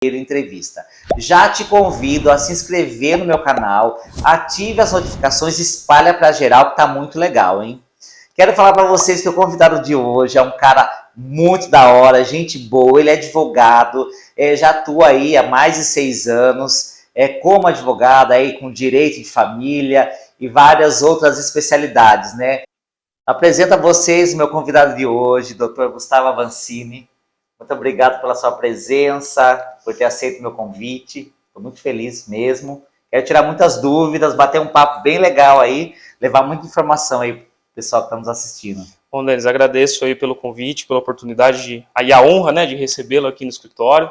entrevista. Já te convido a se inscrever no meu canal, ative as notificações e espalha para geral que tá muito legal, hein? Quero falar para vocês que o convidado de hoje é um cara muito da hora, gente boa, ele é advogado, já atua aí há mais de 6 anos, como advogado aí com direito de família e várias outras especialidades, né? Apresento a vocês o meu convidado de hoje, Dr. Gustavo Avancini. Muito obrigado pela sua presença, por ter aceito o meu convite. Estou muito feliz mesmo. Quero tirar muitas dúvidas, bater um papo bem legal aí, levar muita informação aí para o pessoal que está nos assistindo. Bom, Denis, agradeço aí pelo convite, pela oportunidade e a honra, né, de recebê-lo aqui no escritório.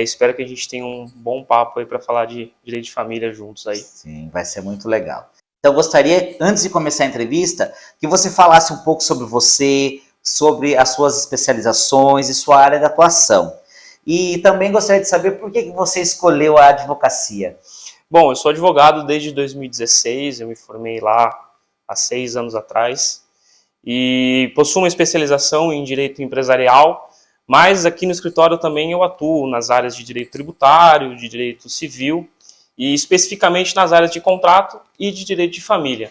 Espero que a gente tenha um bom papo aí para falar de direito de família juntos aí. Sim, vai ser muito legal. Então, eu gostaria, antes de começar a entrevista, que você falasse um pouco sobre você, sobre as suas especializações e sua área de atuação. E também gostaria de saber por que você escolheu a advocacia. Bom, eu sou advogado desde 2016, eu me formei lá há 6 anos atrás e possuo uma especialização em direito empresarial, mas aqui no escritório também eu atuo nas áreas de direito tributário, de direito civil e especificamente nas áreas de contrato e de direito de família.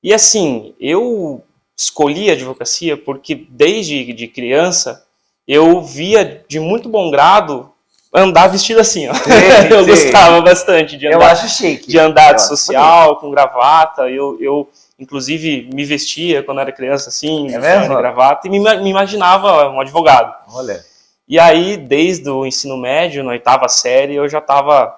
E assim, eu escolhi a advocacia porque desde criança eu via de muito bom grado andar vestido assim, ó. Sim, eu gostava bastante de andar. Eu acho chique. De andar de social, com gravata. Eu inclusive me vestia quando era criança assim, de gravata, e me imaginava um advogado. Olha. E aí, desde o ensino médio, na 8ª série, eu já estava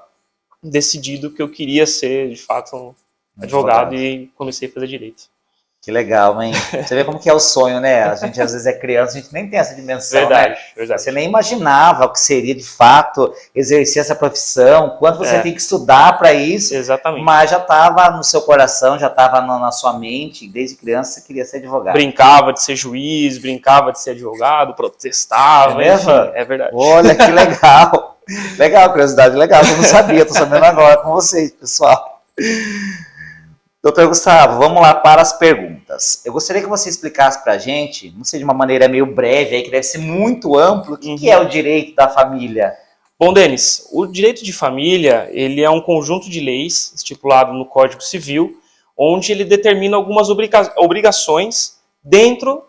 decidido que eu queria ser, de fato, um advogado e comecei a fazer direito. Que legal, hein? Você vê como que é o sonho, né? A gente às vezes é criança, a gente nem tem essa dimensão, verdade, né? Verdade. Você nem imaginava o que seria de fato exercer essa profissão, quanto você tem que estudar para isso. Exatamente. Mas já estava no seu coração, já estava na sua mente, desde criança você queria ser advogado. Brincava de ser juiz, brincava de ser advogado, protestava, mesmo? Enfim, é verdade. Olha, que legal. Legal, curiosidade legal, eu não sabia, estou sabendo agora com vocês, pessoal. Doutor Gustavo, vamos lá para as perguntas. Eu gostaria que você explicasse para a gente, não sei, de uma maneira meio breve, aí, que deve ser muito amplo, o que é o direito da família? Bom, Denis, o direito de família ele é um conjunto de leis estipulado no Código Civil, onde ele determina algumas obrigações dentro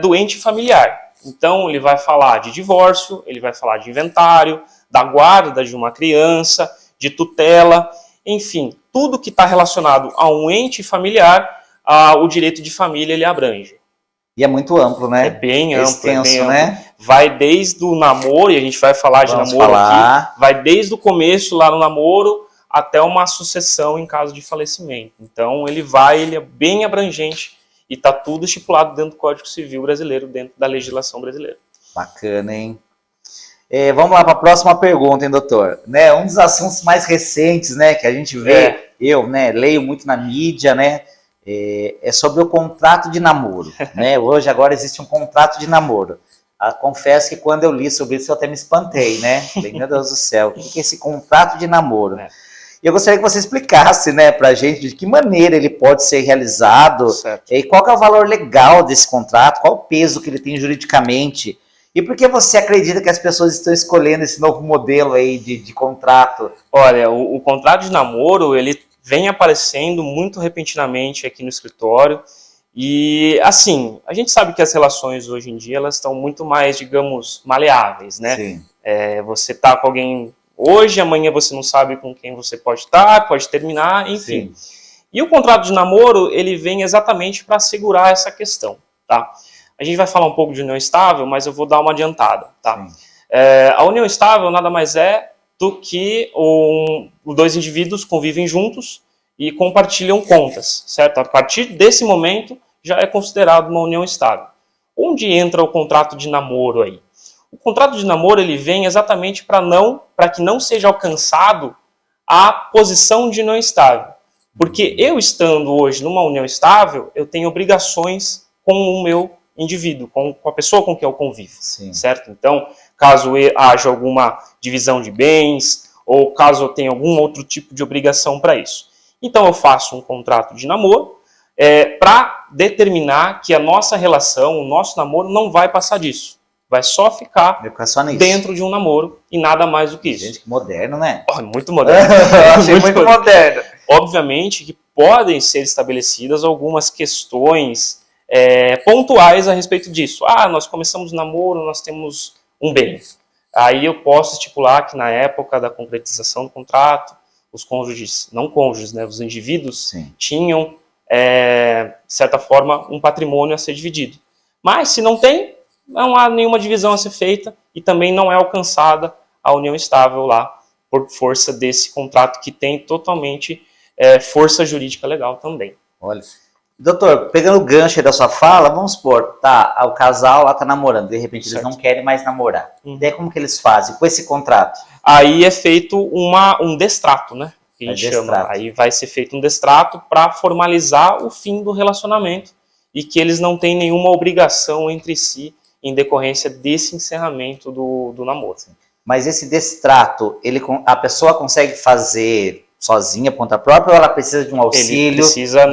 do ente familiar. Então, ele vai falar de divórcio, ele vai falar de inventário, da guarda de uma criança, de tutela, enfim, tudo que está relacionado a um ente familiar, o direito de família ele abrange. E é muito amplo, né? É bem amplo. Extenso, é bem amplo, né? Vai desde o namoro, e a gente vai falar de namoro aqui, vai desde o começo lá no namoro até uma sucessão em caso de falecimento. Então ele é bem abrangente e está tudo estipulado dentro do Código Civil brasileiro, dentro da legislação brasileira. Bacana, hein? Vamos lá para a próxima pergunta, hein, doutor? Né, um dos assuntos mais recentes, né, que a gente vê, eu, né, leio muito na mídia, né, é sobre o contrato de namoro, né? Hoje, agora, existe um contrato de namoro. Confesso que quando eu li sobre isso, eu até me espantei, né? Falei, meu Deus do céu, o que é esse contrato de namoro? E eu gostaria que você explicasse, né, para a gente de que maneira ele pode ser realizado, e qual que é o valor legal desse contrato, qual o peso que ele tem juridicamente. E por que você acredita que as pessoas estão escolhendo esse novo modelo aí de contrato? Olha, o contrato de namoro, ele vem aparecendo muito repentinamente aqui no escritório. E, assim, a gente sabe que as relações hoje em dia, elas estão muito mais, digamos, maleáveis, né? Sim. Você tá com alguém hoje, amanhã você não sabe com quem você pode estar, pode terminar, enfim. Sim. E o contrato de namoro, ele vem exatamente para assegurar essa questão, tá? A gente vai falar um pouco de união estável, mas eu vou dar uma adiantada, tá? A união estável nada mais é do que os 2 indivíduos convivem juntos e compartilham contas, certo? A partir desse momento já é considerado uma união estável. Onde entra o contrato de namoro aí? O contrato de namoro ele vem exatamente para que não seja alcançado a posição de união estável. Porque eu estando hoje numa união estável, eu tenho obrigações com o meu indivíduo, com a pessoa com quem eu convivo, certo? Então, caso haja alguma divisão de bens, ou caso eu tenha algum outro tipo de obrigação para isso. Então, eu faço um contrato de namoro para determinar que a nossa relação, o nosso namoro, não vai passar disso. Vai só ficar só nisso. dentro de um namoro e nada mais do que isso. Gente, que moderno, né? Oh, muito moderno. Achei muito moderno. Obviamente que podem ser estabelecidas algumas questões pontuais a respeito disso. Nós começamos o namoro, nós temos um bem. Aí eu posso estipular que na época da concretização do contrato, os cônjuges, não cônjuges, né, os indivíduos, Sim, tinham, de certa forma, um patrimônio a ser dividido. Mas se não tem, não há nenhuma divisão a ser feita e também não é alcançada a união estável lá por força desse contrato que tem totalmente força jurídica legal também. Olha, doutor, pegando o gancho aí da sua fala, vamos supor, o casal lá tá namorando, de repente eles não querem mais namorar. Daí como que eles fazem com esse contrato? Aí é feito um destrato, né? Que a gente chama. Aí vai ser feito um destrato para formalizar o fim do relacionamento e que eles não têm nenhuma obrigação entre si em decorrência desse encerramento do namoro. Mas esse destrato, a pessoa consegue fazer sozinha, ponta própria, ou ela precisa de um auxílio,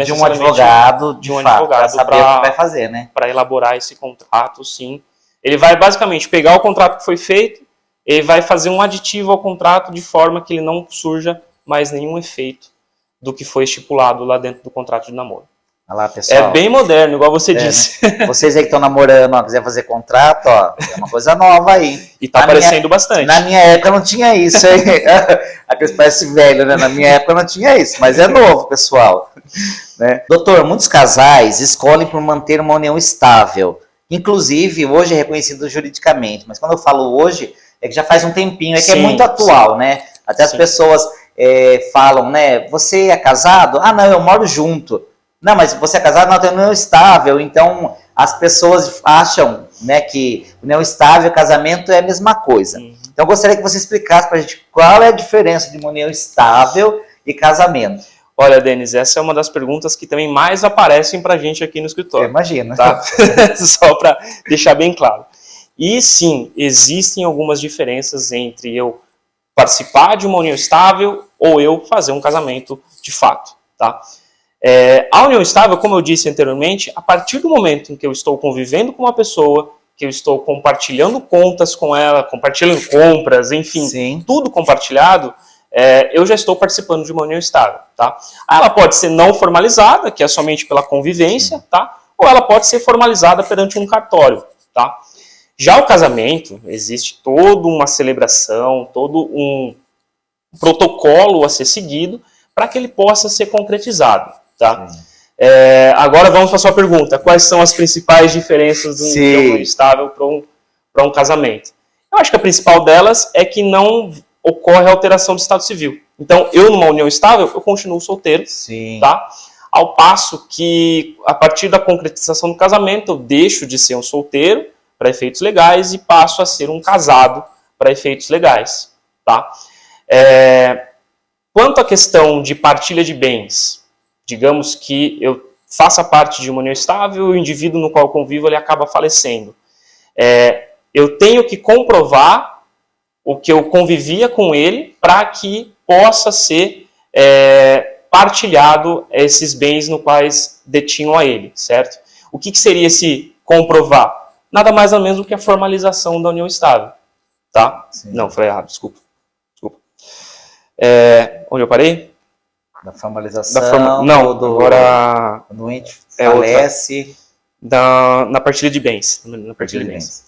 de um advogado, para saber o que vai fazer, né? Para elaborar esse contrato, sim. Ele vai basicamente pegar o contrato que foi feito, ele vai fazer um aditivo ao contrato de forma que ele não surja mais nenhum efeito do que foi estipulado lá dentro do contrato de namoro. Olha lá, pessoal. É bem moderno, igual você disse. Né? Vocês aí que estão namorando, quiser fazer contrato, é uma coisa nova aí. E tá aparecendo bastante. Na minha época não tinha isso, hein? Aqui parece velho, né? Na minha época não tinha isso, mas é novo, pessoal. Né? Doutor, muitos casais escolhem por manter uma união estável. Inclusive, hoje é reconhecido juridicamente, mas quando eu falo hoje, é que já faz um tempinho, que é muito atual, né? Até as pessoas falam, né? Você é casado? Não, eu moro junto. Não, mas você é casado? Não, tem união estável. Então, as pessoas acham, né, que união estável e casamento é a mesma coisa. Então, eu gostaria que você explicasse pra gente qual é a diferença de uma união estável e casamento. Olha, Denis, essa é uma das perguntas que também mais aparecem pra gente aqui no escritório. Imagina. Tá? Só para deixar bem claro. E sim, existem algumas diferenças entre eu participar de uma união estável ou eu fazer um casamento de fato, tá? A união estável, como eu disse anteriormente, a partir do momento em que eu estou convivendo com uma pessoa, que eu estou compartilhando contas com ela, compartilhando compras, enfim, sim, tudo compartilhado, eu já estou participando de uma união estável, tá? Ela pode ser não formalizada, que é somente pela convivência, tá? Ou ela pode ser formalizada perante um cartório, tá? Já o casamento, existe toda uma celebração, todo um protocolo a ser seguido para que ele possa ser concretizado, tá? Agora vamos para a sua pergunta. Quais são as principais diferenças de uma união estável para um casamento? Eu acho que a principal delas é que não ocorre alteração do estado civil. Então, eu numa união estável, eu continuo solteiro, tá? Ao passo que, a partir da concretização do casamento, eu deixo de ser um solteiro para efeitos legais e passo a ser um casado para efeitos legais, tá? Quanto à questão de partilha de bens, digamos que eu faça parte de uma união estável e o indivíduo no qual eu convivo ele acaba falecendo. Eu tenho que comprovar o que eu convivia com ele para que possa ser partilhado esses bens no quais detinham a ele, certo? O que seria esse comprovar? Nada mais ou menos do que a formalização da união estável, tá? Sim. Não, falei errado, desculpa. Onde eu parei? Da formalização. Não, agora... O doente falece. Na partilha de bens. Na partilha de bens.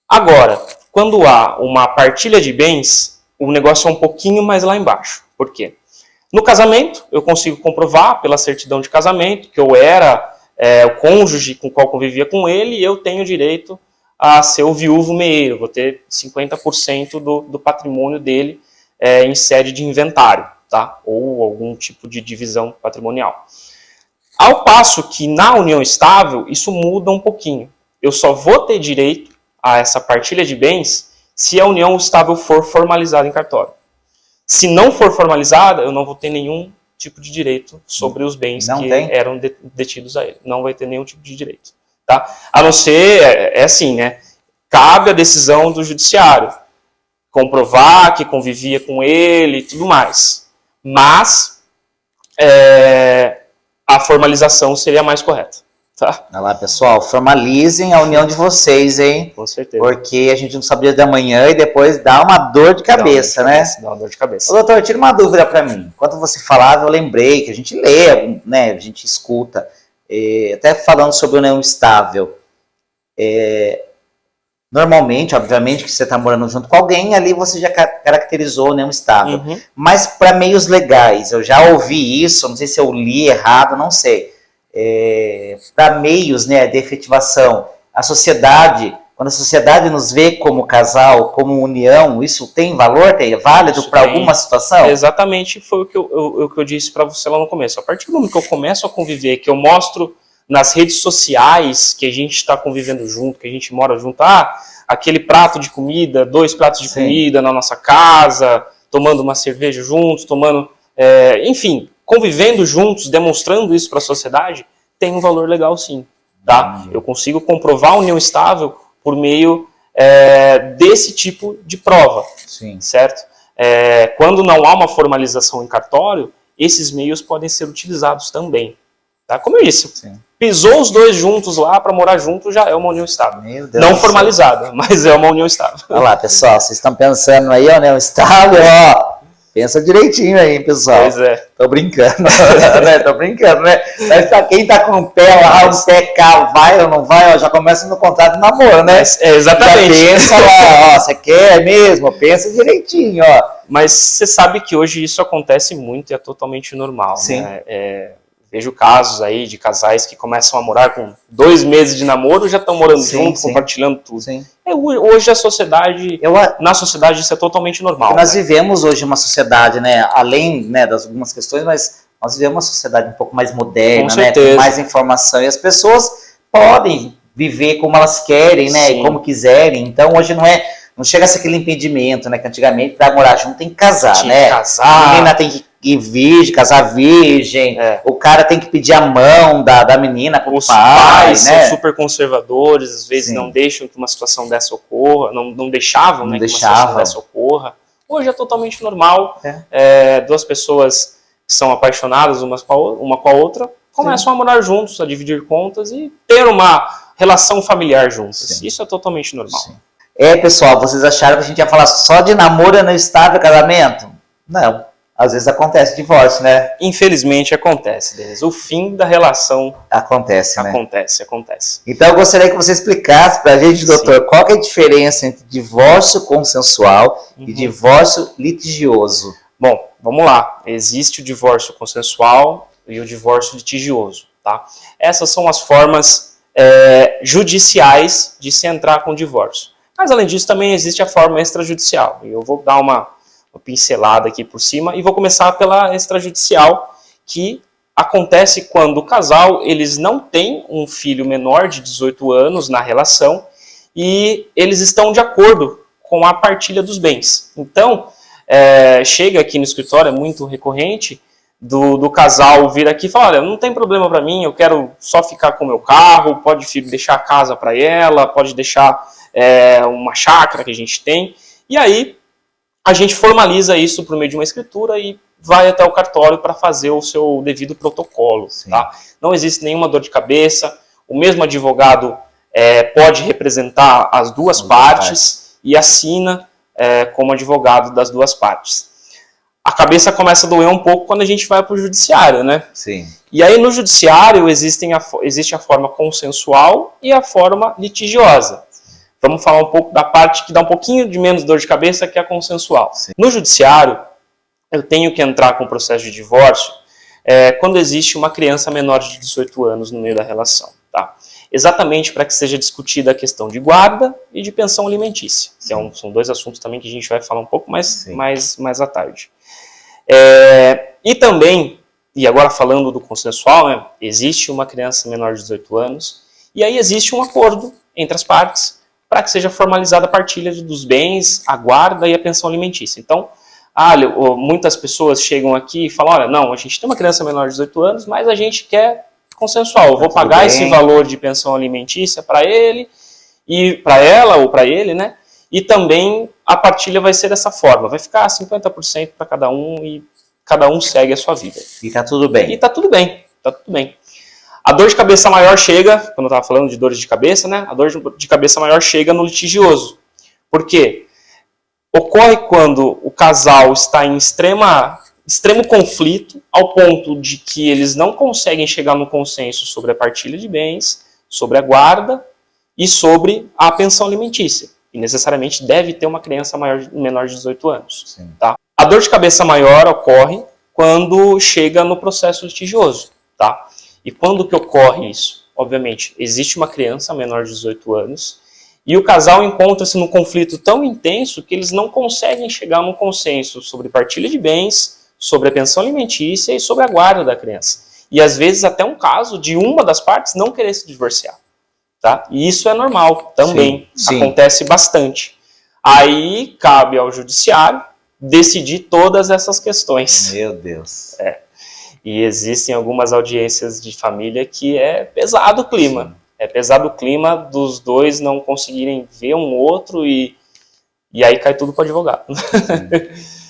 Agora, quando há uma partilha de bens, o negócio é um pouquinho mais lá embaixo. Por quê? No casamento, eu consigo comprovar pela certidão de casamento que eu era o cônjuge com o qual convivia com ele e eu tenho direito a ser o viúvo meeiro. Vou ter 50% do patrimônio dele em sede de inventário, tá? Ou algum tipo de divisão patrimonial. Ao passo que na união estável, isso muda um pouquinho. Eu só vou ter direito a essa partilha de bens se a união estável for formalizada em cartório. Se não for formalizada, eu não vou ter nenhum tipo de direito sobre os bens eram detidos a ele. Não vai ter nenhum tipo de direito, tá? A não ser, assim, né? Cabe a decisão do judiciário comprovar que convivia com ele e tudo mais. Mas a formalização seria mais correta. tá? Olha lá, pessoal, formalizem a união de vocês, hein? Com certeza. Porque a gente não sabe o dia da manhã e depois dá uma dor de cabeça, né? Dá uma dor de cabeça. Ô, doutor, tira uma dúvida para mim. Enquanto você falava, eu lembrei que a gente lê, né? A gente escuta, até falando sobre união estável. Normalmente, obviamente, que você está morando junto com alguém, ali você já caracterizou a união estável. Uhum. Mas para meios legais, eu já ouvi isso, não sei se eu li errado, não sei. Para meios, né, de efetivação, a sociedade, quando a sociedade nos vê como casal, como união, isso tem valor? É válido para alguma situação? Exatamente, foi o que eu disse para você lá no começo. A partir do momento que eu começo a conviver, que eu mostro nas redes sociais que a gente está convivendo junto, que a gente mora junto, aquele prato de comida, 2 pratos de Sim. comida na nossa casa, tomando uma cerveja juntos, enfim, convivendo juntos, demonstrando isso para a sociedade, tem um valor legal sim, tá? Eu consigo comprovar a união estável por meio desse tipo de prova, Sim. certo? Quando não há uma formalização em cartório, esses meios podem ser utilizados também, tá? Como eu disse, Sim. Pisou os 2 juntos lá para morar junto, já é uma união estável. Meu Deus não do formalizada, céu. mas é uma união estável. Olha lá, pessoal, vocês estão pensando aí, união estável, ó. Pensa direitinho aí, pessoal. Pois é. Tô brincando, né? Tô brincando, né? Mas pra quem tá com o pé lá, o pé cá, vai ou não vai, ó, já começa no contrato de namoro, né? Exatamente. Já pensa lá, ó, você quer mesmo? Pensa direitinho, ó. Mas você sabe que hoje isso acontece muito e é totalmente normal, Sim. né? Vejo casos aí de casais que começam a morar com 2 meses de namoro, já estão morando junto, compartilhando tudo. Sim. Hoje a sociedade, na sociedade isso é totalmente normal. Nós vivemos hoje uma sociedade, né, além, né, das algumas questões, mas nós vivemos uma sociedade um pouco mais moderna, né, com mais informação, e as pessoas podem viver como elas querem, né, Sim. e como quiserem. Então hoje não chega a ser aquele impedimento, né, que antigamente para morar junto tem que casar, né? A menina tem que ir virgem, casar virgem, o cara tem que pedir a mão da menina para o pai, pais, né? são super conservadores, às vezes não deixam que uma situação dessa ocorra, não deixavam, né, que uma situação dessa ocorra. Hoje é totalmente normal, 2 pessoas que são apaixonadas uma com a outra, começam a morar juntos, a dividir contas e ter uma relação familiar juntas. Sim. Isso é totalmente normal. Sim. Pessoal, vocês acharam que a gente ia falar só de namoro e não estável casamento? Não. Às vezes acontece divórcio, né? Infelizmente acontece, Denis. O fim da relação acontece, né? Acontece. Então eu gostaria que você explicasse pra gente, doutor, Sim. qual que é a diferença entre divórcio consensual e divórcio litigioso? Bom, vamos lá. Existe o divórcio consensual e o divórcio litigioso, tá? Essas são as formas judiciais de se entrar com o divórcio. Mas além disso também existe a forma extrajudicial. E eu vou dar uma pincelada aqui por cima e vou começar pela extrajudicial, que acontece quando o casal eles não têm um filho menor de 18 anos na relação e eles estão de acordo com a partilha dos bens. Então, chega aqui no escritório, é muito recorrente, do casal vir aqui e falar, olha, não tem problema para mim, eu quero só ficar com o meu carro, pode deixar a casa para ela, pode deixar uma chácara que a gente tem, e aí a gente formaliza isso por meio de uma escritura e vai até o cartório para fazer o seu devido protocolo. Tá? Não existe nenhuma dor de cabeça, o mesmo advogado pode representar as duas partes e assina como advogado das duas partes. A cabeça começa a doer um pouco quando a gente vai para o judiciário, né? Sim. E aí no judiciário existe a forma consensual e a forma litigiosa. Vamos falar um pouco da parte que dá um pouquinho de menos dor de cabeça, que é a consensual. Sim. No judiciário, eu tenho que entrar com o processo de divórcio quando existe uma criança menor de 18 anos no meio da relação. Tá? Exatamente para que seja discutida a questão de guarda e de pensão alimentícia. Que são 2 assuntos também que a gente vai falar um pouco mais à tarde. E também, e agora falando do consensual, né, existe uma criança menor de 18 anos e aí existe um acordo entre as partes para que seja formalizada a partilha dos bens, a guarda e a pensão alimentícia. Então, muitas pessoas chegam aqui e falam, olha, não, a gente tem uma criança menor de 18 anos, mas a gente quer consensual, eu vou pagar esse valor de pensão alimentícia para ele, e para ela ou para ele, né? E também a partilha vai ser dessa forma, vai ficar 50% para cada um e cada um segue a sua vida. E tá tudo bem. E tá tudo bem, tá tudo bem. A dor de cabeça maior chega, quando eu estava falando de dores de cabeça, né? A dor de cabeça maior chega no litigioso. Por quê? Ocorre quando o casal está em extremo conflito, ao ponto de que eles não conseguem chegar no consenso sobre a partilha de bens, sobre a guarda e sobre a pensão alimentícia. E necessariamente deve ter uma criança menor de 18 anos. Tá? A dor de cabeça maior ocorre quando chega no processo litigioso. Tá? E quando que ocorre isso? Obviamente, existe uma criança menor de 18 anos e o casal encontra-se num conflito tão intenso que eles não conseguem chegar num consenso sobre partilha de bens, sobre a pensão alimentícia e sobre a guarda da criança. E às vezes até um caso de uma das partes não querer se divorciar. Tá? E isso é normal também, acontece bastante. Aí cabe ao judiciário decidir todas essas questões. Meu Deus. E existem algumas audiências de família que é pesado o clima. Sim. É pesado o clima dos dois não conseguirem ver um outro e aí cai tudo para o advogado.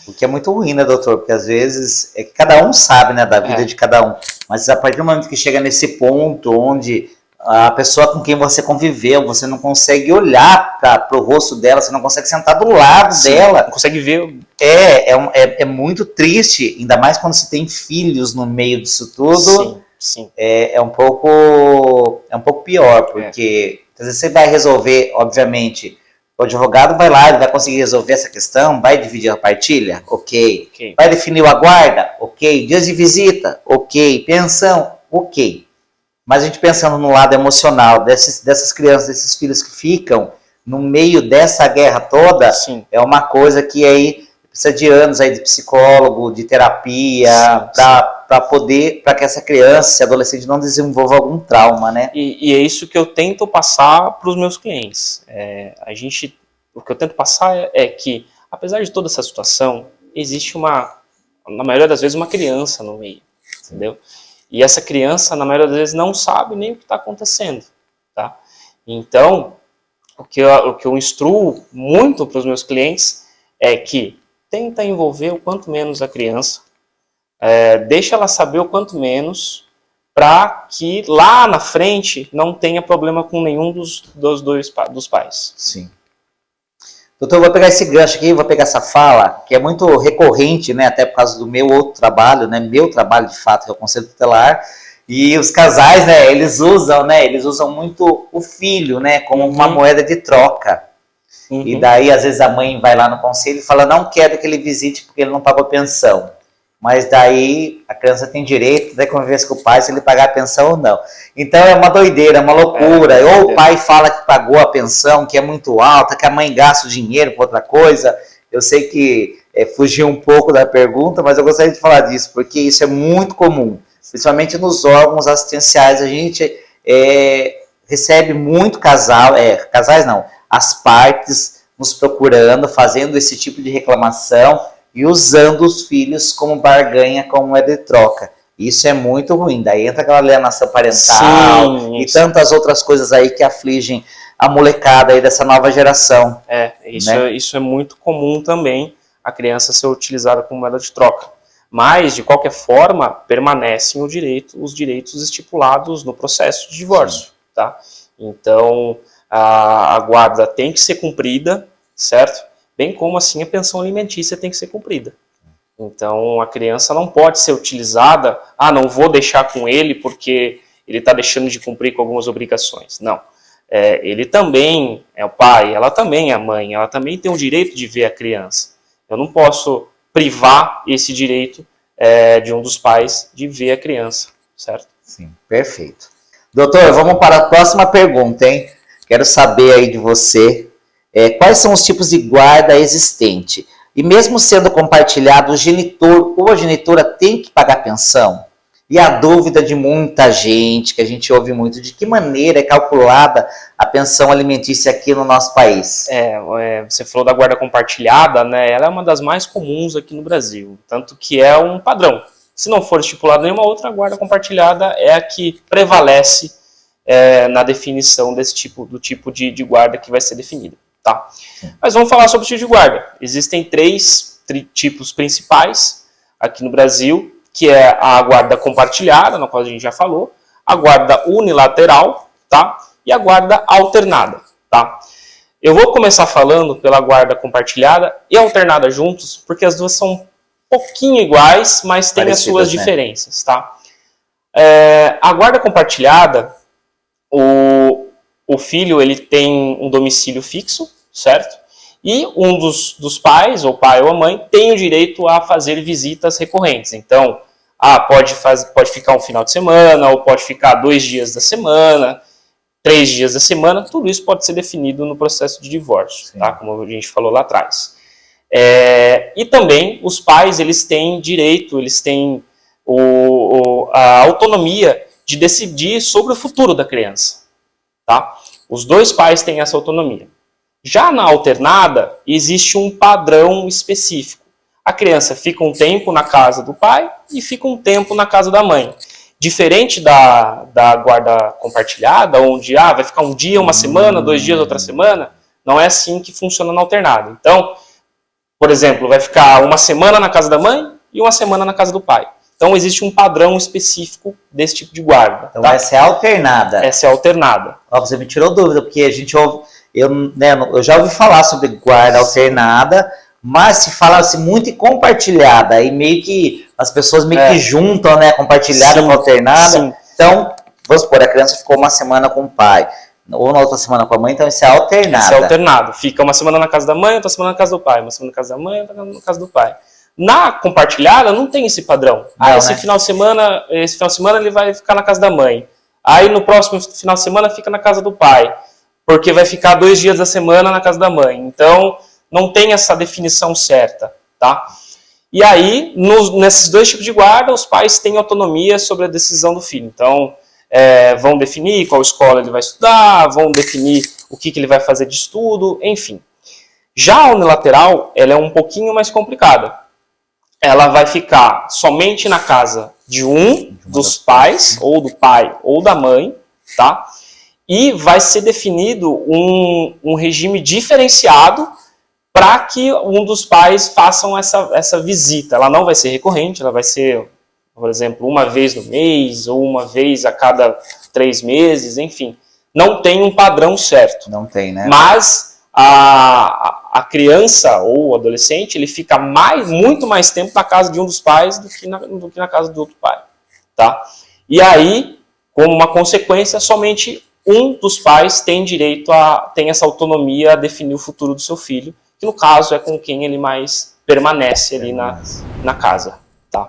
O que é muito ruim, né, doutor? Porque às vezes é que cada um sabe, né, da vida de cada um. Mas a partir do momento que chega nesse ponto onde a pessoa com quem você conviveu, você não consegue olhar para o rosto dela, você não consegue sentar do lado dela. Não consegue ver. É muito triste, ainda mais quando você tem filhos no meio disso tudo. Sim. É um pouco pior, porque às vezes você vai resolver, obviamente, o advogado vai lá, ele vai conseguir resolver essa questão, vai dividir a partilha, ok. Vai definir a guarda, ok. Dias de visita, ok. Pensão, ok. Mas a gente pensando no lado emocional dessas crianças, desses filhos que ficam no meio dessa guerra toda, é uma coisa que aí precisa de anos aí de psicólogo, de terapia, para que essa criança, esse adolescente não desenvolva algum trauma, né? E é isso que eu tento passar para os meus clientes. O que eu tento passar é que, apesar de toda essa situação, existe na maioria das vezes, uma criança no meio, entendeu? E essa criança, na maioria das vezes, não sabe nem o que está acontecendo, tá? Então, o que eu instruo muito para os meus clientes é que tenta envolver o quanto menos a criança, deixa ela saber o quanto menos, para que lá na frente não tenha problema com nenhum dos pais. Sim. Doutor, eu vou pegar esse gancho aqui, vou pegar essa fala, que é muito recorrente, né, até por causa do meu outro trabalho, né, meu trabalho de fato, que é o Conselho Tutelar, e os casais, né, eles usam muito o filho, né, como uma moeda de troca. E daí, às vezes, a mãe vai lá no conselho e fala, não quero que ele visite porque ele não pagou pensão. Mas daí a criança tem direito de conviver com o pai se ele pagar a pensão ou não. Então é uma doideira, é uma loucura. Ou o pai fala que pagou a pensão, que é muito alta, que a mãe gasta o dinheiro com outra coisa. Eu sei que fugiu um pouco da pergunta, mas eu gostaria de falar disso, porque isso é muito comum. Principalmente nos órgãos assistenciais, a gente recebe muito casais não, as partes nos procurando, fazendo esse tipo de reclamação, e usando os filhos como barganha, como moeda de troca. Isso é muito ruim. Daí entra aquela alienação parental e tantas outras coisas aí que afligem a molecada aí dessa nova geração. Isso é muito comum também, a criança ser utilizada como moeda de troca. Mas, de qualquer forma, permanecem os direitos estipulados no processo de divórcio. Tá? Então, a guarda tem que ser cumprida, certo? Bem como assim a pensão alimentícia tem que ser cumprida. Então a criança não pode ser utilizada, não vou deixar com ele porque ele está deixando de cumprir com algumas obrigações. Não. Ele também é o pai, ela também é a mãe, ela também tem o direito de ver a criança. Eu não posso privar esse direito de um dos pais de ver a criança, certo? Sim, perfeito. Doutor, vamos para a próxima pergunta, hein? Quero saber aí de você. Quais são os tipos de guarda existente? E mesmo sendo compartilhado, o genitor ou a genitora tem que pagar pensão? E a dúvida de muita gente, que a gente ouve muito, de que maneira é calculada a pensão alimentícia aqui no nosso país? Você falou da guarda compartilhada, né? Ela é uma das mais comuns aqui no Brasil, tanto que é um padrão. Se não for estipulado nenhuma outra, guarda compartilhada é a que prevalece na definição do tipo de guarda que vai ser definida. Tá? Mas vamos falar sobre o tipo de guarda. Existem três tipos principais aqui no Brasil, que é a guarda compartilhada, na qual a gente já falou, a guarda unilateral, tá? E a guarda alternada, tá? Eu vou começar falando pela guarda compartilhada e alternada juntos, porque as duas são um pouquinho iguais, mas têm as suas diferenças, tá? A guarda compartilhada, o filho ele tem um domicílio fixo, certo? E um dos pais, ou pai ou a mãe, tem o direito a fazer visitas recorrentes. Então, pode ficar um final de semana, ou pode ficar 2 dias da semana, 3 dias da semana, tudo isso pode ser definido no processo de divórcio, tá? Como a gente falou lá atrás. E também os pais, eles têm direito, eles têm a autonomia de decidir sobre o futuro da criança, tá? Os 2 pais têm essa autonomia. Já na alternada, existe um padrão específico. A criança fica um tempo na casa do pai e fica um tempo na casa da mãe. Diferente da guarda compartilhada, onde vai ficar um dia, uma semana, 2 dias, outra semana, não é assim que funciona na alternada. Então, por exemplo, vai ficar uma semana na casa da mãe e uma semana na casa do pai. Então, existe um padrão específico desse tipo de guarda. Então, tá? Essa é a alternada. Essa é a alternada. Você me tirou dúvida, porque a gente ouve, eu já ouvi falar sobre guarda alternada, mas se fala-se muito em compartilhada, e meio que as pessoas meio que juntam, né, compartilhada com alternada. Sim. Então, vamos supor, a criança ficou uma semana com o pai, ou na outra semana com a mãe, então isso é alternada. Isso é alternado. Fica uma semana na casa da mãe, outra semana na casa do pai, uma semana na casa da mãe, outra na casa do pai. Na compartilhada não tem esse padrão. Esse final de semana ele vai ficar na casa da mãe. Aí no próximo final de semana fica na casa do pai, porque vai ficar 2 dias da semana na casa da mãe. Então, não tem essa definição certa, tá? E aí, nesses 2 tipos de guarda, os pais têm autonomia sobre a decisão do filho. Então, vão definir qual escola ele vai estudar, vão definir o que ele vai fazer de estudo, enfim. Já a unilateral, ela é um pouquinho mais complicada. Ela vai ficar somente na casa de um dos pais, ou do pai ou da mãe, tá? E vai ser definido um regime diferenciado para que um dos pais façam essa visita. Ela não vai ser recorrente, ela vai ser, por exemplo, uma vez no mês, ou uma vez a cada 3 meses, enfim. Não tem um padrão certo. Não tem, né? Mas a criança ou o adolescente, ele fica muito mais tempo na casa de um dos pais do que na casa do outro pai, tá? E aí, como uma consequência, somente um dos pais tem tem essa autonomia a definir o futuro do seu filho, que no caso é com quem ele mais permanece ali na casa, tá?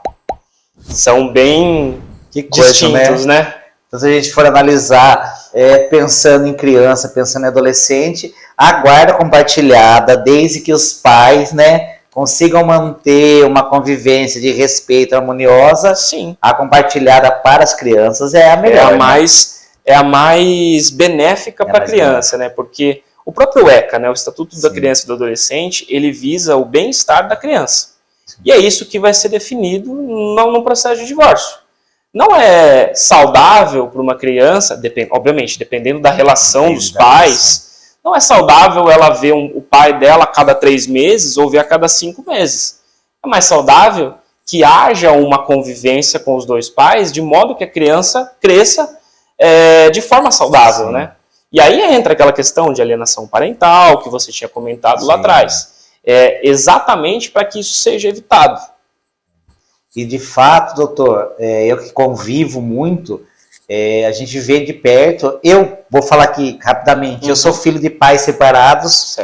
São bem distintos, né? Então, se a gente for analisar, pensando em criança, pensando em adolescente, a guarda compartilhada, desde que os pais, né, consigam manter uma convivência de respeito harmoniosa, sim, a compartilhada para as crianças é a melhor. É a mais benéfica para a criança, né? Porque o próprio ECA, né, o Estatuto da Criança e do Adolescente, ele visa o bem-estar da criança. Sim. E é isso que vai ser definido no processo de divórcio. Não é saudável para uma criança, obviamente, dependendo da relação dos pais, não é saudável ela ver o pai dela a cada 3 meses ou ver a cada 5 meses. É mais saudável que haja uma convivência com os 2 pais, de modo que a criança cresça de forma saudável, sim, né? E aí entra aquela questão de alienação parental, que você tinha comentado lá atrás. Exatamente para que isso seja evitado. E de fato, doutor, eu que convivo muito, a gente vê de perto. Eu vou falar aqui rapidamente, eu sou filho de pais separados.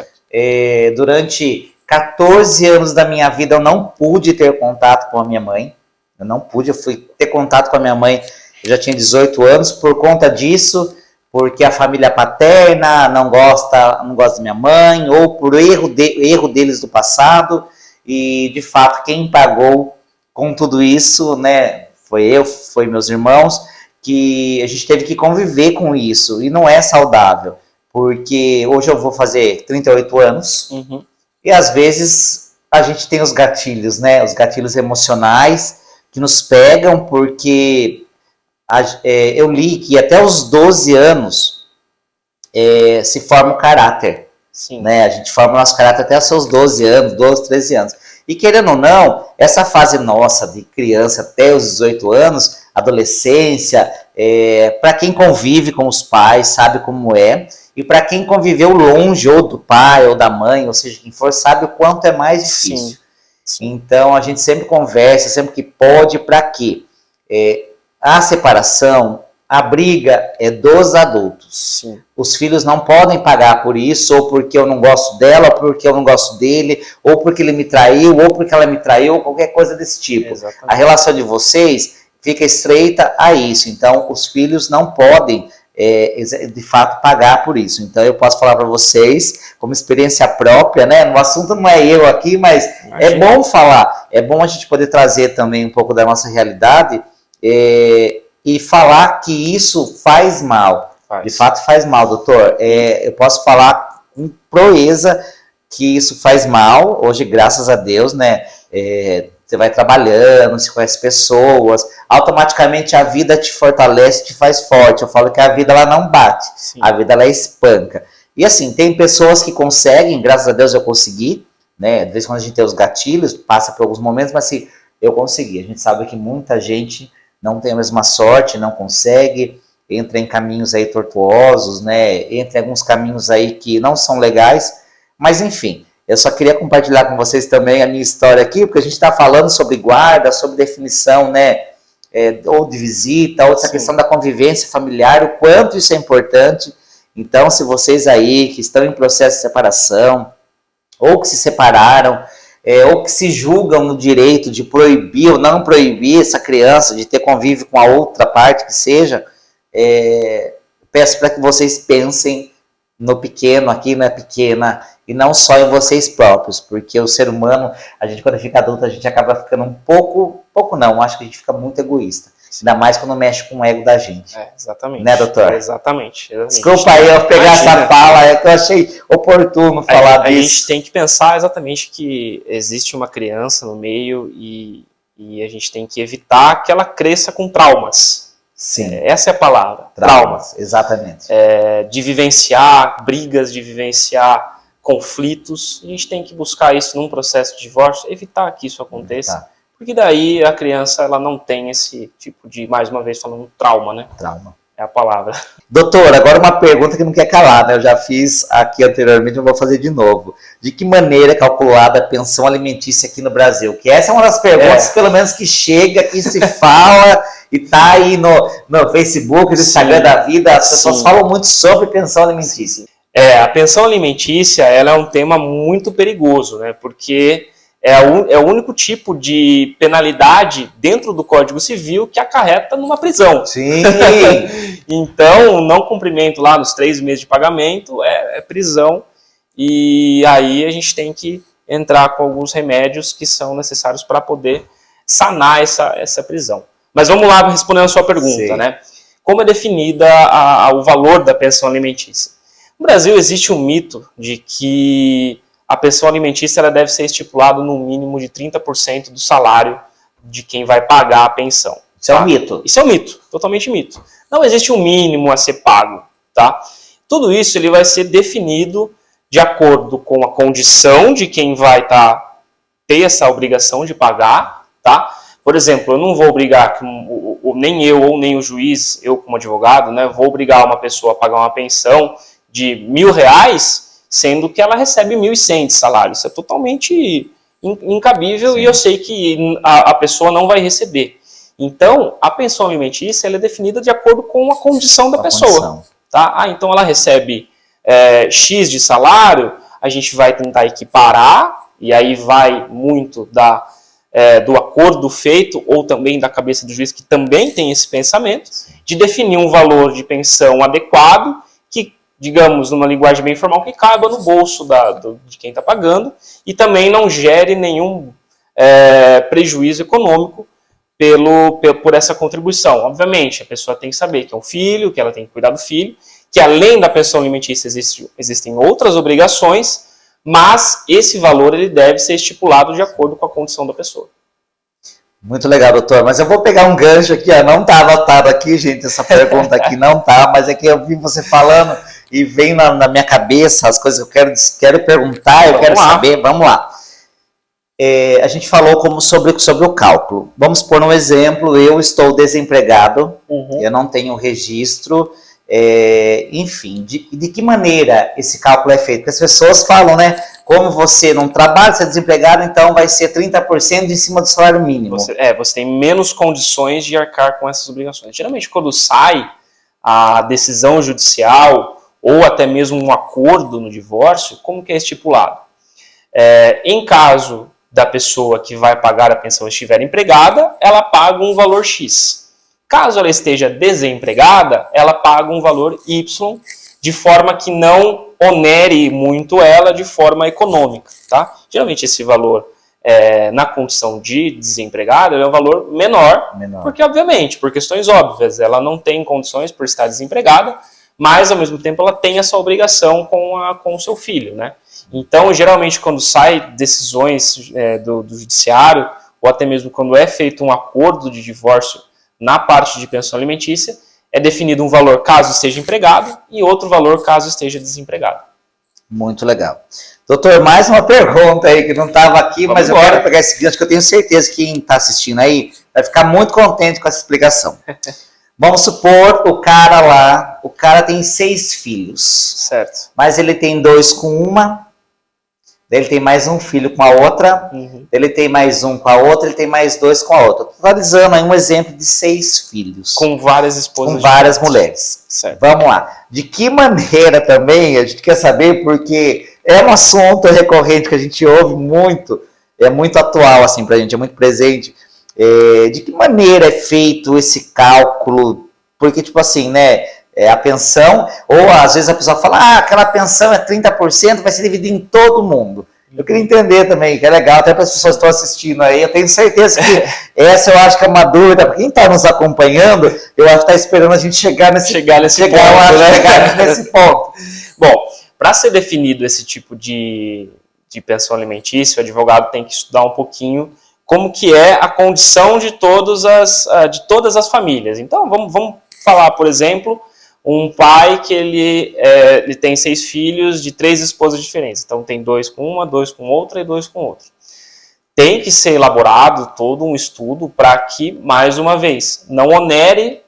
Durante 14 anos da minha vida eu não pude ter contato com a minha mãe. Eu fui ter contato com a minha mãe, eu já tinha 18 anos, por conta disso, porque a família paterna não gosta da minha mãe, ou por erro deles do passado, e de fato quem pagou com tudo isso, né, foi meus irmãos, que a gente teve que conviver com isso, e não é saudável, porque hoje eu vou fazer 38 anos, e às vezes a gente tem os gatilhos, né, os gatilhos emocionais, que nos pegam, porque eu li que até os 12 anos se forma o caráter, né, a gente forma o nosso caráter até os seus 12 anos, 12, 13 anos, e querendo ou não, essa fase nossa de criança até os 18 anos, adolescência, Para quem convive com os pais, sabe como é. E para quem conviveu longe, ou do pai, ou da mãe, ou seja, quem for, sabe o quanto é mais difícil. Sim. Então, a gente sempre conversa, sempre que pode, para quê? A separação, a briga é dos adultos. Sim. Os filhos não podem pagar por isso, ou porque eu não gosto dela, ou porque eu não gosto dele, ou porque ele me traiu, ou porque ela me traiu, ou qualquer coisa desse tipo. Exatamente. A relação de vocês fica estreita a isso. Então, os filhos não podem, de fato, pagar por isso. Então, eu posso falar para vocês, como experiência própria, né? O assunto não é eu aqui, mas é bom falar. É bom a gente poder trazer também um pouco da nossa realidade e falar que isso faz mal. De fato, faz mal, doutor. Eu posso falar com proeza que isso faz mal. Hoje, graças a Deus, né? Você vai trabalhando, você conhece pessoas, automaticamente a vida te fortalece, te faz forte. Eu falo que a vida ela não bate, sim, a vida ela espanca. E assim, tem pessoas que conseguem, graças a Deus eu consegui, né? De vez em quando a gente tem os gatilhos, passa por alguns momentos, mas assim, eu consegui. A gente sabe que muita gente não tem a mesma sorte, não consegue, entra em caminhos aí tortuosos, né? Entra em alguns caminhos aí que não são legais, mas enfim. Eu só queria compartilhar com vocês também a minha história aqui, porque a gente está falando sobre guarda, sobre definição, né, ou de visita, ou essa questão da convivência familiar, o quanto isso é importante. Então, se vocês aí que estão em processo de separação, ou que se separaram, ou que se julgam no direito de proibir ou não proibir essa criança de ter convívio com a outra parte que seja, peço para que vocês pensem no pequeno aqui, na pequena, e não só em vocês próprios, porque o ser humano, a gente quando fica adulto, a gente acaba ficando um pouco não, acho que a gente fica muito egoísta, ainda mais quando mexe com o ego da gente. Exatamente. Né, doutor? Exatamente. Desculpa aí eu pegar essa fala, que eu achei oportuno falar disso. A gente tem que pensar exatamente que existe uma criança no meio e a gente tem que evitar que ela cresça com traumas. Sim. Essa é a palavra, traumas. Exatamente. De vivenciar brigas, de vivenciar conflitos. A gente tem que buscar isso num processo de divórcio, evitar que isso aconteça, porque daí a criança ela não tem esse tipo de, mais uma vez falando, trauma, né? Trauma. É a palavra. Doutor, agora uma pergunta que não quer calar, né? Eu já fiz aqui anteriormente, eu vou fazer de novo. De que maneira é calculada a pensão alimentícia aqui no Brasil? Que essa é uma das perguntas, pelo menos, que chega, que se fala e tá aí no Facebook, no Instagram da vida, as pessoas falam muito sobre pensão alimentícia. A pensão alimentícia, ela é um tema muito perigoso, né? Porque é o único tipo de penalidade dentro do Código Civil que acarreta numa prisão. Sim! Então, não cumprimento lá nos 3 meses de pagamento é prisão. E aí a gente tem que entrar com alguns remédios que são necessários para poder sanar essa prisão. Mas vamos lá respondendo a sua pergunta, né? Como é definida o valor da pensão alimentícia? No Brasil existe um mito de que a pensão alimentícia ela deve ser estipulada no mínimo de 30% do salário de quem vai pagar a pensão. Isso é um mito. Isso é um mito, totalmente mito. Não existe um mínimo a ser pago, tá? Tudo isso ele vai ser definido de acordo com a condição de quem vai ter essa obrigação de pagar, tá? Por exemplo, eu não vou obrigar, nem eu ou nem o juiz, eu como advogado, né, vou obrigar uma pessoa a pagar uma pensão de R$1.000, sendo que ela recebe 1.100 de salário. Isso é totalmente incabível. Sim. E eu sei que a pessoa não vai receber. Então, a pensão alimentícia ela é definida de acordo com a condição da pessoa. Tá? Então ela recebe X de salário, a gente vai tentar equiparar, e aí vai muito do acordo feito, ou também da cabeça do juiz, que também tem esse pensamento, de definir um valor de pensão adequado, que, digamos, numa linguagem bem formal, que caiba no bolso de quem está pagando, e também não gere nenhum prejuízo econômico por essa contribuição. Obviamente, a pessoa tem que saber que é um filho, que ela tem que cuidar do filho, que além da pensão alimentícia existem outras obrigações, mas esse valor ele deve ser estipulado de acordo com a condição da pessoa. Muito legal, doutor. Mas eu vou pegar um gancho aqui, não está anotado aqui, gente, essa pergunta aqui não tá, mas é que eu vi você falando e vem na minha cabeça as coisas que eu quero perguntar, eu quero saber, vamos lá. A gente falou sobre o cálculo. Vamos pôr um exemplo, eu estou desempregado, eu não tenho registro, enfim, de que maneira esse cálculo é feito? Porque as pessoas falam, né, como você não trabalha, você é desempregado, então vai ser 30% em cima do salário mínimo. Você tem menos condições de arcar com essas obrigações. Geralmente, quando sai a decisão judicial ou até mesmo um acordo no divórcio, como que é estipulado? Em caso da pessoa que vai pagar a pensão estiver empregada, ela paga um valor X. Caso ela esteja desempregada, ela paga um valor Y, de forma que não onere muito ela de forma econômica. Tá? Geralmente esse valor, na condição de desempregada, é um valor menor, porque obviamente, por questões óbvias, ela não tem condições por estar desempregada, mas ao mesmo tempo ela tem essa obrigação com o seu filho, né? Então, geralmente, quando sai decisões do judiciário, ou até mesmo quando é feito um acordo de divórcio na parte de pensão alimentícia, é definido um valor caso esteja empregado e outro valor caso esteja desempregado. Muito legal. Doutor, mais uma pergunta aí que não estava aqui, mas eu quero pegar esse gancho que eu tenho certeza que quem está assistindo aí vai ficar muito contente com essa explicação. Vamos supor o cara tem 6 filhos. Certo. Mas ele tem 2 com uma, ele tem mais um filho com a outra, ele tem mais um com a outra, ele tem mais 2 com a outra. Totalizando aí um exemplo de 6 filhos. Com várias esposas. Com várias mulheres. Certo. Vamos lá. De que maneira também, a gente quer saber, porque é um assunto recorrente que a gente ouve muito, é muito atual assim pra gente, é muito presente. De que maneira é feito esse cálculo? Porque, tipo assim, né, a pensão, ou às vezes a pessoa fala, aquela pensão é 30%, vai ser dividida em todo mundo. Eu queria entender também, que é legal, até para as pessoas que estão assistindo aí, eu tenho certeza que essa eu acho que é uma dúvida, para quem está nos acompanhando, eu acho que está esperando a gente chegar nesse ponto. Bom, para ser definido esse tipo de pensão alimentícia, o advogado tem que estudar um pouquinho como que é a condição de todas as famílias. Então, vamos falar, por exemplo, um pai que ele tem 6 filhos de 3 esposas diferentes. Então, tem 2 com uma, 2 com outra e 2 com outra. Tem que ser elaborado todo um estudo para que, mais uma vez, não onere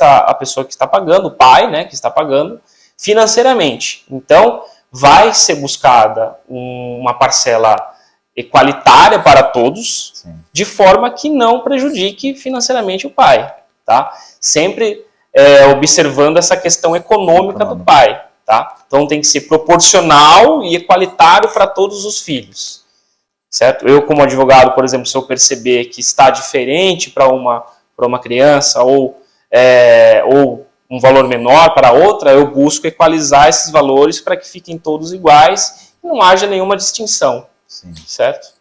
a pessoa que está pagando, o pai, né, que está pagando, financeiramente. Então, vai ser buscada uma parcela equalitária para todos, sim, de forma que não prejudique financeiramente o pai, tá? Sempre observando essa questão econômica do pai, tá? Então tem que ser proporcional e equalitário para todos os filhos, certo? Eu, como advogado, por exemplo, se eu perceber que está diferente para uma criança ou um valor menor para outra, eu busco equalizar esses valores para que fiquem todos iguais e não haja nenhuma distinção. Sim. Certo?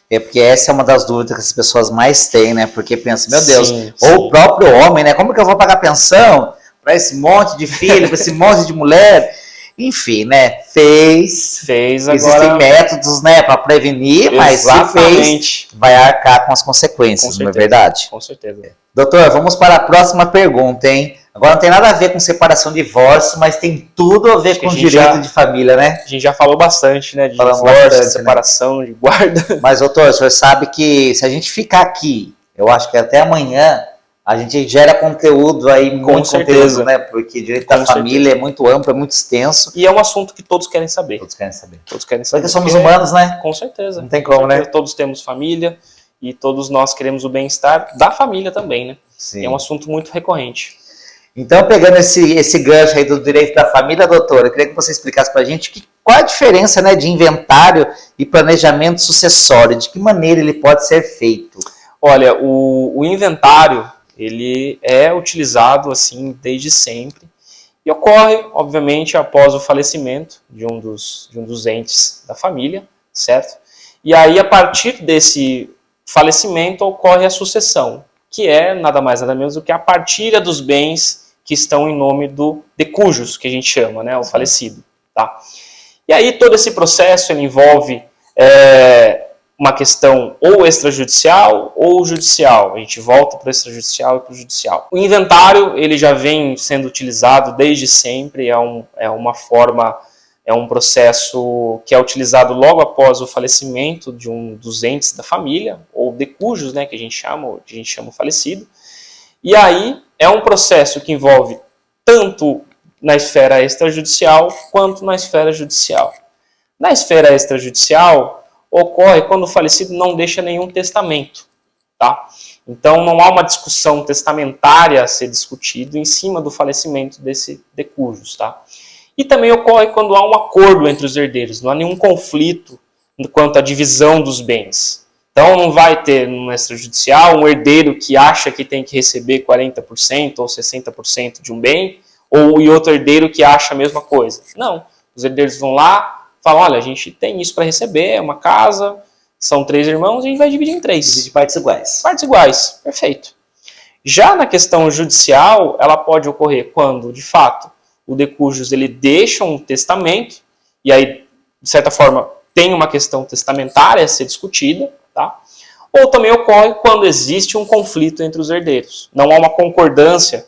Porque essa é uma das dúvidas que as pessoas mais têm, né? Porque pensam, meu Deus, sim, ou sim, o próprio homem, né? Como que eu vou pagar pensão para esse monte de filho, para esse monte de mulher? Enfim, né? Fez agora. Existem métodos, né, para prevenir, mas se fez, vai arcar com as consequências, não é verdade? Com certeza. Doutor, vamos para a próxima pergunta, hein? Agora não tem nada a ver com separação e divórcio, mas tem tudo a ver com direito de família, né? A gente já falou bastante, né? De divórcio, separação, né, de guarda. Mas, doutor, o senhor sabe que se a gente ficar aqui, eu acho que até amanhã, a gente gera conteúdo aí, muito conteúdo, né? Porque direito da família é muito amplo, é muito extenso. E é um assunto que todos querem saber. Todos querem saber. Todos querem saber. Porque somos humanos, né? Com certeza. Não tem como, né? Todos temos família e todos nós queremos o bem-estar da família também, né? Sim. É um assunto muito recorrente. Então, pegando esse gancho aí do direito da família, doutora, eu queria que você explicasse para a gente qual a diferença, né, de inventário e planejamento sucessório, de que maneira ele pode ser feito? Olha, o inventário, ele é utilizado assim desde sempre e ocorre, obviamente, após o falecimento de um dos entes da família, certo? E aí, a partir desse falecimento, ocorre a sucessão, que é nada mais nada menos do que a partilha dos bens que estão em nome de cujos, que a gente chama, né, o falecido. Tá? E aí todo esse processo ele envolve uma questão ou extrajudicial ou judicial. A gente volta para o extrajudicial e para o judicial. O inventário ele já vem sendo utilizado desde sempre, é uma forma É um processo que é utilizado logo após o falecimento de um dos entes da família, ou de cujos, né, que a gente chama o falecido. E aí é um processo que envolve tanto na esfera extrajudicial quanto na esfera judicial. Na esfera extrajudicial, ocorre quando o falecido não deixa nenhum testamento, tá? Então não há uma discussão testamentária a ser discutido em cima do falecimento desse de cujos, tá? E também ocorre quando há um acordo entre os herdeiros, não há nenhum conflito quanto à divisão dos bens. Então não vai ter no extrajudicial um herdeiro que acha que tem que receber 40% ou 60% de um bem, e outro herdeiro que acha a mesma coisa. Não, os herdeiros vão lá, falam, olha, a gente tem isso para receber, é uma casa, são 3 irmãos, a gente vai dividir em 3. Dividir partes iguais. Partes iguais, perfeito. Já na questão judicial, ela pode ocorrer quando, de fato, o de cujos ele deixa um testamento, e aí, de certa forma, tem uma questão testamentária a ser discutida, tá? Ou também ocorre quando existe um conflito entre os herdeiros. Não há uma concordância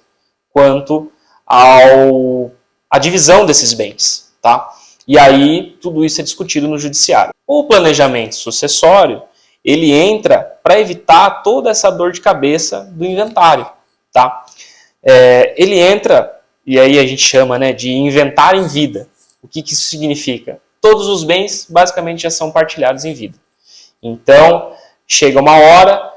quanto à divisão desses bens, tá? E aí, tudo isso é discutido no judiciário. O planejamento sucessório, ele entra para evitar toda essa dor de cabeça do inventário, tá? Ele entra, e aí a gente chama, né, de inventário em vida. O que isso significa? Todos os bens, basicamente, já são partilhados em vida. Então, chega uma hora,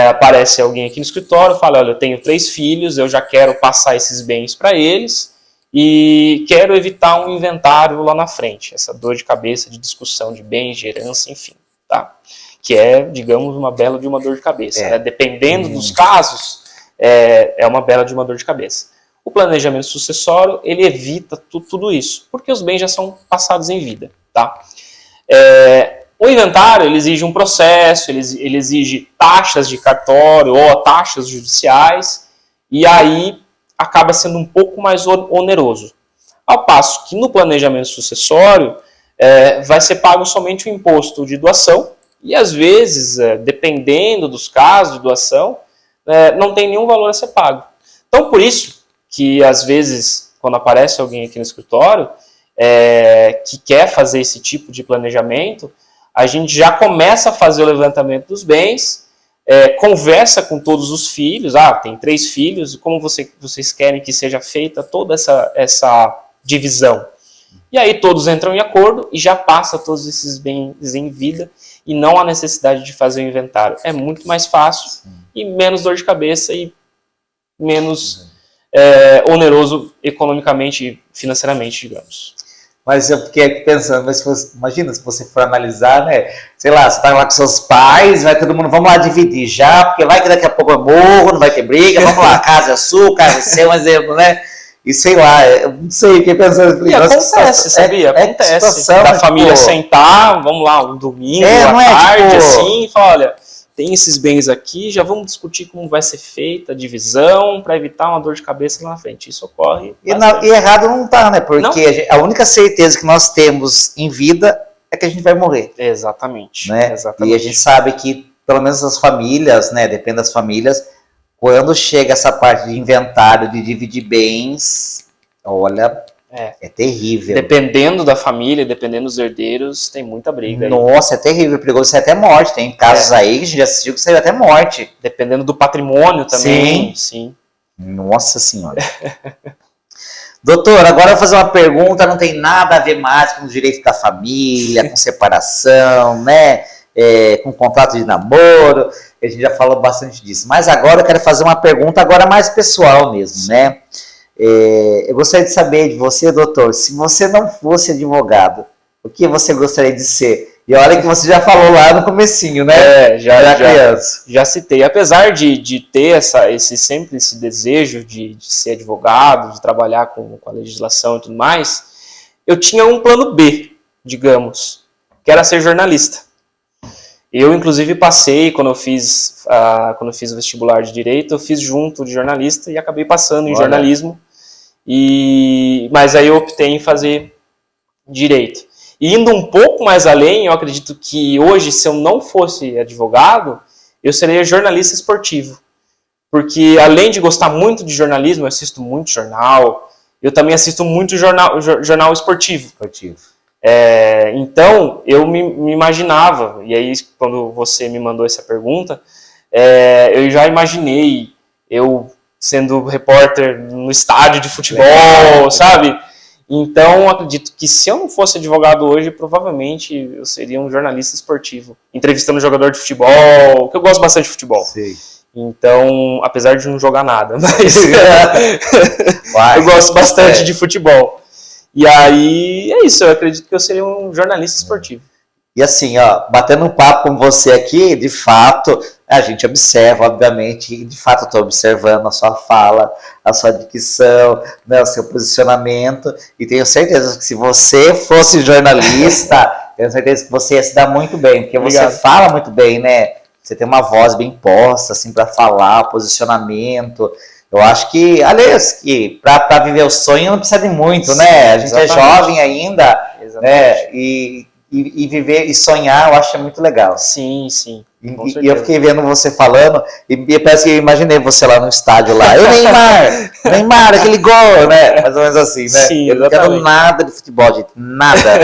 aparece alguém aqui no escritório, fala, olha, eu tenho 3 filhos, eu já quero passar esses bens para eles, e quero evitar um inventário lá na frente, essa dor de cabeça de discussão de bens, de herança, enfim, tá? Que é, digamos, uma bela de uma dor de cabeça. Né? Dependendo dos casos, é uma bela de uma dor de cabeça. O planejamento sucessório, ele evita tudo isso, porque os bens já são passados em vida, tá? O inventário, ele exige um processo, ele exige taxas de cartório ou taxas judiciais, e aí acaba sendo um pouco mais oneroso. Ao passo que no planejamento sucessório vai ser pago somente o imposto de doação e às vezes, dependendo dos casos de doação, não tem nenhum valor a ser pago. Então por isso que às vezes, quando aparece alguém aqui no escritório que quer fazer esse tipo de planejamento, a gente já começa a fazer o levantamento dos bens, conversa com todos os filhos, tem 3 filhos, como vocês querem que seja feita toda essa divisão. E aí todos entram em acordo e já passa todos esses bens em vida e não há necessidade de fazer o inventário. É muito mais fácil e menos dor de cabeça e menos oneroso economicamente e financeiramente, digamos. Mas eu fiquei aqui pensando, imagina se você for analisar, né? Sei lá, você tá lá com seus pais, vai todo mundo, vamos lá dividir já, porque vai que daqui a pouco eu morro, não vai ter briga, vamos lá, casa é sua, casa é seu, um exemplo, né? E sei lá, eu não sei, fiquei pensando... E acontece, sabia? Acontece. Situação, da família sentar, vamos lá, um domingo, à tarde, assim, e falar, olha, tem esses bens aqui, já vamos discutir como vai ser feita a divisão para evitar uma dor de cabeça lá na frente. Isso ocorre. E errado não tá, né? Porque a única certeza que nós temos em vida é que a gente vai morrer. Exatamente. Né? Exatamente. E a gente sabe que, pelo menos as famílias, né? Depende das famílias, quando chega essa parte de inventário, de dividir bens, olha... É terrível. Dependendo da família, dependendo dos herdeiros, tem muita briga. Nossa, é terrível, perigoso sair até morte. Tem casos aí que a gente já assistiu que saiu até morte. Dependendo do patrimônio também. Sim. Nossa Senhora. Doutor, agora eu vou fazer uma pergunta, não tem nada a ver mais com o direito da família, com separação, né? Com contrato de namoro. A gente já falou bastante disso. Mas agora eu quero fazer uma pergunta agora mais pessoal mesmo, né? Eu gostaria de saber de você, doutor, se você não fosse advogado, o que você gostaria de ser? E olha que você já falou lá no comecinho, né? Já citei. Apesar de ter sempre esse desejo de ser advogado, de trabalhar com a legislação e tudo mais, eu tinha um plano B, digamos, que era ser jornalista. Eu, inclusive, passei, quando eu fiz o vestibular de Direito, eu fiz junto de jornalista e acabei passando em jornalismo. Mas aí eu optei em fazer Direito. E indo um pouco mais além, eu acredito que hoje, se eu não fosse advogado, eu seria jornalista esportivo. Porque além de gostar muito de jornalismo, eu assisto muito jornal, eu também assisto muito jornal esportivo. Então, eu me imaginava, e aí quando você me mandou essa pergunta, eu já imaginei eu sendo repórter no estádio de futebol, legal, sabe? Então, acredito que se eu não fosse advogado hoje, provavelmente eu seria um jornalista esportivo, entrevistando jogador de futebol, que eu gosto bastante de futebol. Sim. Então, apesar de não jogar nada, mas eu gosto bastante de futebol. E aí, é isso, eu acredito que eu seria um jornalista esportivo. E assim, ó, batendo um papo com você aqui, de fato, a gente observa, obviamente, e de fato eu estou observando a sua fala, a sua dicção, né, o seu posicionamento, e tenho certeza que se você fosse jornalista, tenho certeza que você ia se dar muito bem, porque Obrigado. Você fala muito bem, né? Você tem uma voz bem posta, assim, para falar, posicionamento. Eu acho que, aliás, que para viver o sonho não precisa de muito, né? A gente exatamente. É jovem ainda, né? E viver e sonhar, eu acho que é muito legal. Sim. E eu fiquei vendo você falando, e parece que eu imaginei você lá no estádio lá. Eu, Neymar, aquele gol, né? Mais ou menos assim, né? Sim, eu não entendo nada de futebol, gente, nada.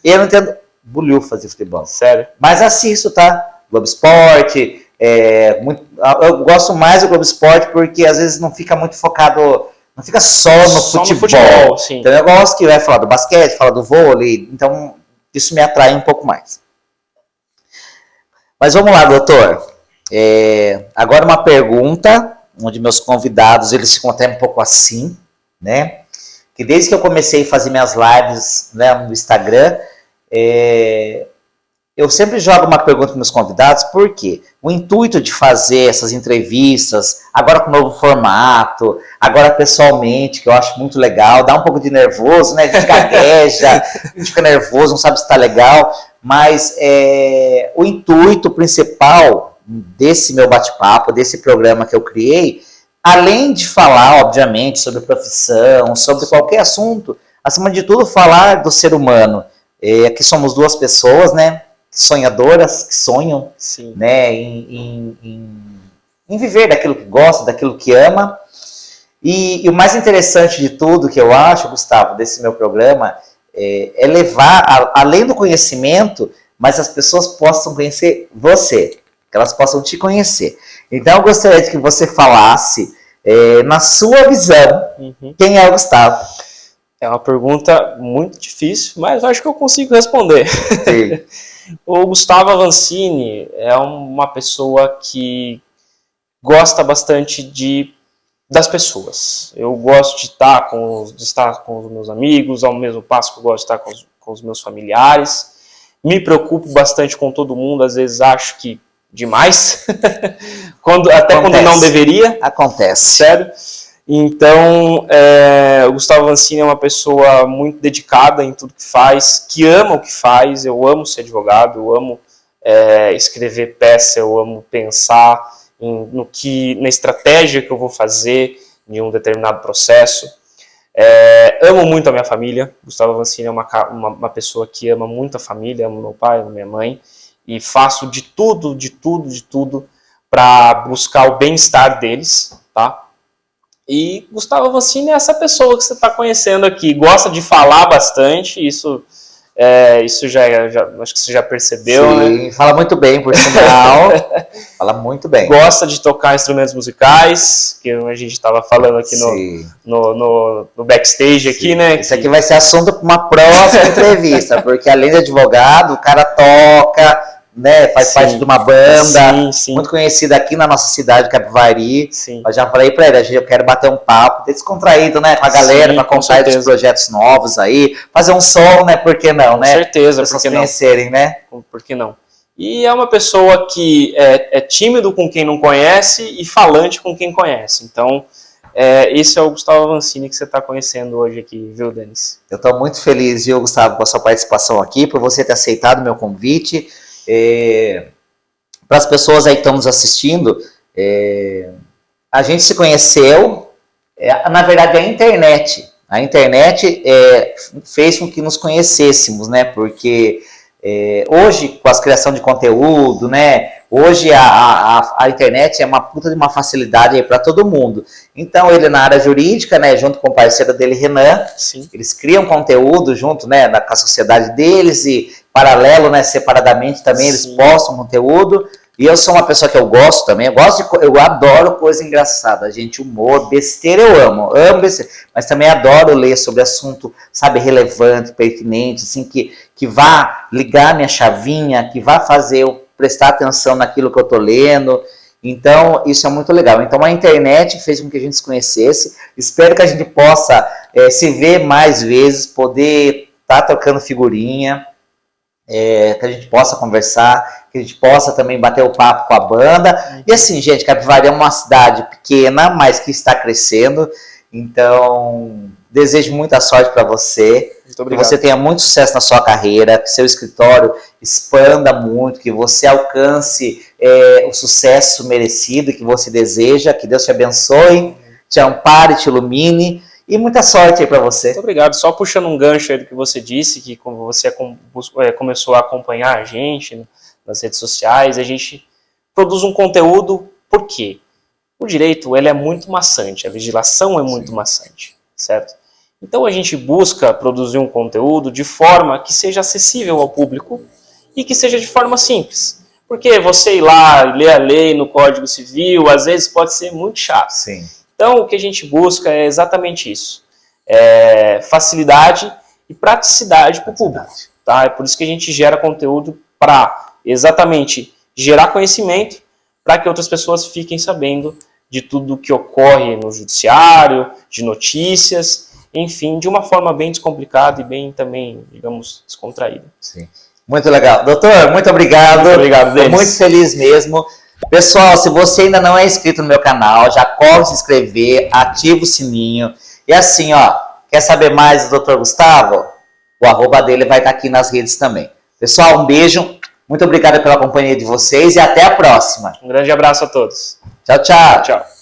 Eu não entendo bolhufas de futebol. Sério. Mas assisto, tá? Globo Esporte, eu gosto mais do Globo Esporte porque às vezes não fica muito focado, não fica só no futebol. Sim. Então eu gosto que vai falar do basquete, falar do vôlei, então isso me atrai um pouco mais. Mas vamos lá, doutor. Agora uma pergunta, onde meus convidados eles ficam até um pouco assim, né? Que desde que eu comecei a fazer minhas lives, né, no Instagram, eu sempre jogo uma pergunta para meus convidados, porque o intuito de fazer essas entrevistas, agora com novo formato, agora pessoalmente, que eu acho muito legal, dá um pouco de nervoso, né? A gente gagueja, a gente fica nervoso, não sabe se está legal, mas o intuito principal desse meu bate-papo, desse programa que eu criei, além de falar, obviamente, sobre profissão, sobre qualquer assunto, acima de tudo, falar do ser humano. Aqui somos duas pessoas, né? Sonhadoras, que sonham, Sim. Né, em viver daquilo que gosta, daquilo que ama. E o mais interessante de tudo que eu acho, Gustavo, desse meu programa, é levar, além do conhecimento, mas as pessoas possam conhecer você, que elas possam te conhecer. Então eu gostaria de que você falasse, na sua visão, quem é o Gustavo? É uma pergunta muito difícil, mas eu acho que eu consigo responder. Sim. O Gustavo Avancini é uma pessoa que gosta bastante das pessoas. Eu gosto de estar com os meus amigos, ao mesmo passo que eu gosto de estar com os meus familiares. Me preocupo bastante com todo mundo, às vezes acho que demais, até quando não deveria. Acontece. Sério. Então, o Gustavo Avancini é uma pessoa muito dedicada em tudo que faz, que ama o que faz. Eu amo ser advogado, eu amo escrever peça, eu amo pensar na estratégia que eu vou fazer de um determinado processo. Amo muito a minha família. Gustavo Avancini é uma pessoa que ama muito a família, amo meu pai, amo minha mãe, e faço de tudo para buscar o bem-estar deles, tá? E Gustavo Avancini é essa pessoa que você está conhecendo aqui. Gosta de falar bastante, isso já acho que você já percebeu, sim, né? Fala muito bem, por sinal. Fala muito bem. Gosta de tocar instrumentos musicais, que a gente estava falando aqui no backstage aqui, sim, né? Isso aqui vai ser assunto para uma próxima entrevista, porque além de advogado, o cara toca, né, faz parte de uma banda, muito conhecida aqui na nossa cidade, Capivari. Eu já falei pra ele, eu quero bater um papo descontraído, né, com a galera, pra contar esses projetos novos aí, fazer um som, né, por que não, né? Com certeza, por que não? Conhecerem, né? Por que não? E é uma pessoa que é tímido com quem não conhece e falante com quem conhece. Então, esse é o Gustavo Avancini que você está conhecendo hoje aqui, viu, Denis? Eu estou muito feliz, viu, Gustavo, com a sua participação aqui, por você ter aceitado o meu convite. Para as pessoas aí que estão nos assistindo, a gente se conheceu, na verdade, a internet fez com que nos conhecêssemos, né? Porque hoje, com a criação de conteúdo, né? Hoje a internet é uma puta de uma facilidade aí para todo mundo. Então ele na área jurídica, né, junto com o parceiro dele, Renan, Sim. eles criam conteúdo junto, né, com a sociedade deles e paralelo, né, separadamente também eles postam conteúdo. E eu sou uma pessoa que eu gosto também, eu adoro coisa engraçada, gente, humor, besteira eu amo besteira, mas também adoro ler sobre assunto, sabe, relevante, pertinente, assim, que vá ligar minha chavinha, que vá fazer eu prestar atenção naquilo que eu tô lendo. Então, isso é muito legal. Então, a internet fez com que a gente se conhecesse. Espero que a gente possa se ver mais vezes, poder estar trocando figurinha, que a gente possa conversar, que a gente possa também bater o papo com a banda. E assim, gente, Capivari é uma cidade pequena, mas que está crescendo. Então, desejo muita sorte para você. Que você tenha muito sucesso na sua carreira, que seu escritório expanda muito, que você alcance o sucesso merecido que você deseja, que Deus te abençoe, te ampare, te ilumine e muita sorte aí para você. Muito obrigado. Só puxando um gancho aí do que você disse, que como você começou a acompanhar a gente nas redes sociais, a gente produz um conteúdo, por quê? O direito ele é muito maçante, a legislação é muito maçante, certo? Então a gente busca produzir um conteúdo de forma que seja acessível ao público e que seja de forma simples. Porque você ir lá e ler a lei no Código Civil, às vezes pode ser muito chato. Sim. Então o que a gente busca é exatamente isso. Facilidade e praticidade para o público. Tá? É por isso que a gente gera conteúdo para exatamente gerar conhecimento para que outras pessoas fiquem sabendo de tudo que ocorre no judiciário, de notícias, enfim, de uma forma bem descomplicada e bem também, digamos, descontraída. Sim. Muito legal. Doutor, muito obrigado. Muito obrigado, Denis. Estou muito feliz mesmo. Pessoal, se você ainda não é inscrito no meu canal, já corre se inscrever, ativa o sininho. E assim, ó, quer saber mais do Dr. Gustavo? O arroba dele vai estar aqui nas redes também. Pessoal, um beijo. Muito obrigado pela companhia de vocês e até a próxima. Um grande abraço a todos. Tchau, tchau. Tchau.